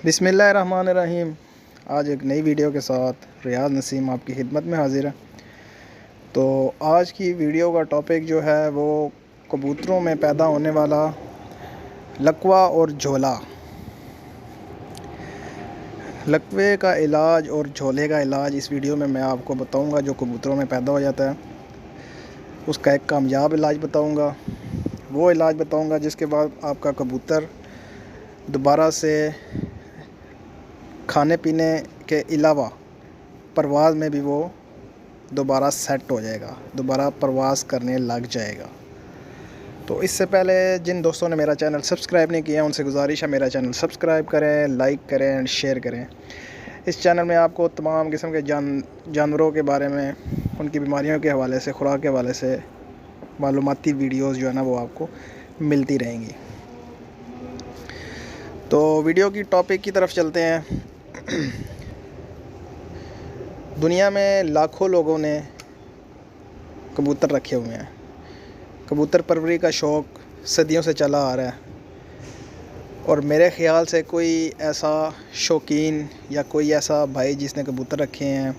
बिस्मिल्लाहिर्रहमानिर्रहीम। आज एक नई वीडियो के साथ रियाज नसीम आपकी खिदमत में हाजिर है। तो आज की वीडियो का टॉपिक जो है वो कबूतरों में पैदा होने वाला लकवा और झोला। लकवे का इलाज और झोले का इलाज इस वीडियो में मैं आपको बताऊंगा। जो कबूतरों में पैदा हो जाता है उसका एक कामयाब इलाज बताऊंगा। वो इलाज बताऊंगा जिसके बाद आपका कबूतर दोबारा से खाने पीने के अलावा परवाज़ में भी वो दोबारा सेट हो जाएगा, दोबारा परवाज़ करने लग जाएगा। तो इससे पहले जिन दोस्तों ने मेरा चैनल सब्सक्राइब नहीं किया उनसे गुजारिश है मेरा चैनल सब्सक्राइब करें, लाइक करें एंड शेयर करें। इस चैनल में आपको तमाम किस्म के जानवरों के बारे में, उनकी बीमारियों के हवाले से, खुराक के हवाले से मालूमाती वीडियोज़ जो है ना वो आपको मिलती रहेंगी। तो वीडियो की टॉपिक की तरफ चलते हैं। दुनिया में लाखों लोगों ने कबूतर रखे हुए हैं। कबूतर परवरी का शौक़ सदियों से चला आ रहा है और मेरे ख़्याल से कोई ऐसा शौकीन या कोई ऐसा भाई जिसने कबूतर रखे हैं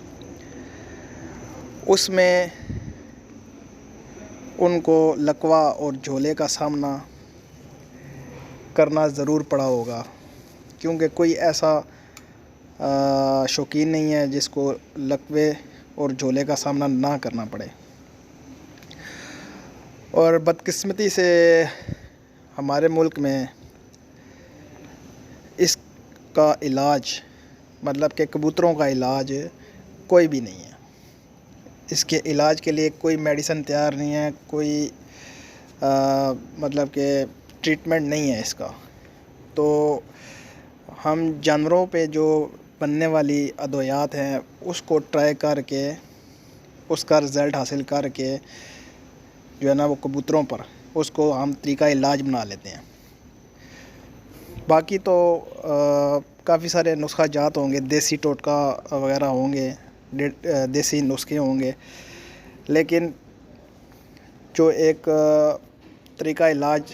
उसमें उनको लकवा और झोले का सामना करना ज़रूर पड़ा होगा, क्योंकि कोई ऐसा शौकीन नहीं है जिसको लकवे और झोले का सामना ना करना पड़े। और बदकिस्मती से हमारे मुल्क में इसका इलाज, मतलब कि कबूतरों का इलाज कोई भी नहीं है। इसके इलाज के लिए कोई मेडिसिन तैयार नहीं है, कोई मतलब कि ट्रीटमेंट नहीं है इसका। तो हम जानवरों पे जो बनने वाली अद्वियात हैं उसको ट्राई करके उसका रिज़ल्ट हासिल करके जो है ना वो कबूतरों पर उसको हम तरीका इलाज बना लेते हैं। बाकी तो काफ़ी सारे नुस्खा जात होंगे, देसी टोटका वगैरह होंगे, देसी नुस्खे होंगे, लेकिन जो एक तरीका इलाज,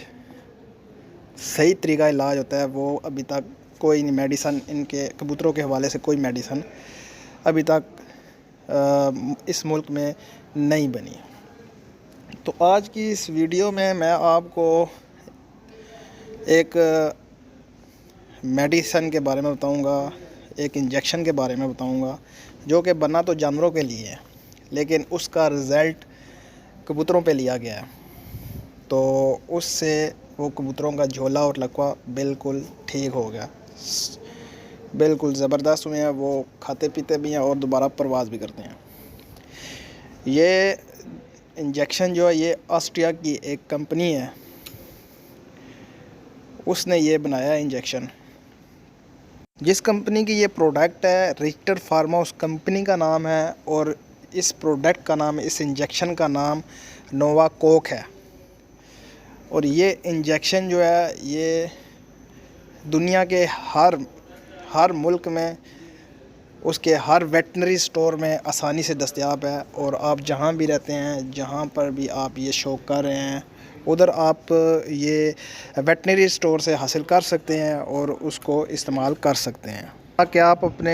सही तरीका इलाज होता है वो अभी तक कोई नहीं। मेडिसन, इनके कबूतरों के हवाले से कोई मेडिसन अभी तक इस मुल्क में नहीं बनी। तो आज की इस वीडियो में मैं आपको एक मेडिसन के बारे में बताऊंगा, एक इंजेक्शन के बारे में बताऊंगा जो कि बना तो जानवरों के लिए है लेकिन उसका रिज़ल्ट कबूतरों पे लिया गया है। तो उससे वो कबूतरों का झोला और लकवा बिल्कुल ठीक हो गया, बिल्कुल ज़बरदस्त हुए हैं। वो खाते पीते भी हैं और दोबारा परवाज़ भी करते हैं। ये इंजेक्शन जो है ये ऑस्ट्रिया की एक कंपनी है, उसने ये बनाया है इंजेक्शन। जिस कंपनी की ये प्रोडक्ट है रिक्टर फार्मा उस कंपनी का नाम है, और इस प्रोडक्ट का नाम, इस इंजेक्शन का नाम नोवाकोक है। और ये इंजेक्शन जो है ये दुनिया के हर मुल्क में, उसके हर वेटनरी स्टोर में आसानी से दस्तयाब है। और आप जहाँ भी रहते हैं, जहाँ पर भी आप ये शौक़ कर रहे हैं, उधर आप ये वेटनरी स्टोर से हासिल कर सकते हैं और उसको इस्तेमाल कर सकते हैं ताकि आप अपने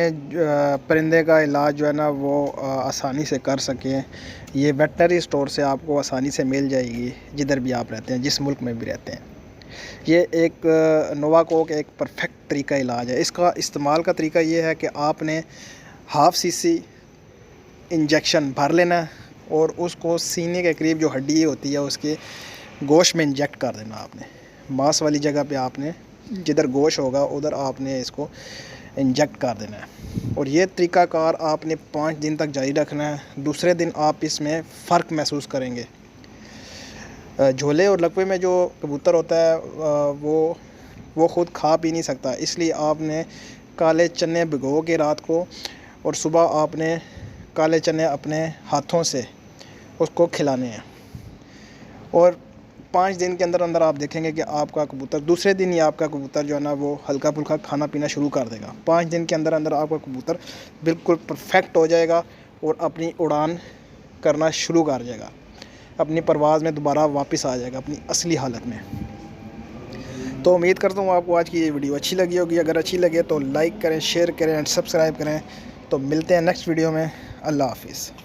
परिंदे का इलाज जो है ना वो आसानी से कर सकें। ये वेटनरी स्टोर से आपको आसानी से मिल जाएगी जिधर भी आप रहते हैं, जिस मुल्क में भी रहते हैं। ये एक नोवाकोक एक परफेक्ट तरीका इलाज है। इसका इस्तेमाल का तरीका ये है कि आपने हाफ़ सीसी इंजेक्शन भर लेना और उसको सीने के करीब जो हड्डी होती है उसके गोश्त में इंजेक्ट कर देना। आपने मांस वाली जगह पे आपने जिधर गोश्त होगा उधर आपने इसको इंजेक्ट कर देना है। और ये तरीक़ाकार आपने 5 दिन तक जारी रखना है। दूसरे दिन आप इसमें फ़र्क महसूस करेंगे। झोले और लकवे में जो कबूतर होता है वो ख़ुद खा पी नहीं सकता, इसलिए आपने काले चने भिगो के रात को और सुबह आपने काले चने अपने हाथों से उसको खिलाने हैं। और 5 दिन के अंदर अंदर आप देखेंगे कि आपका कबूतर, दूसरे दिन ही आपका कबूतर जो है ना वो हल्का फुल्का खाना पीना शुरू कर देगा। 5 दिन के अंदर अंदर आपका कबूतर बिल्कुल परफेक्ट हो जाएगा और अपनी उड़ान करना शुरू कर जाएगा, अपनी परवाज़ में दोबारा वापस आ जाएगा अपनी असली हालत में। تو امید کرتا ہوں آپ کو آج کی یہ ویڈیو اچھی لگی ہوگی. اگر اچھی لگے تو لائک کریں, شیئر کریں اینڈ سبسکرائب کریں. تو ملتے ہیں نیکسٹ ویڈیو میں. اللہ حافظ.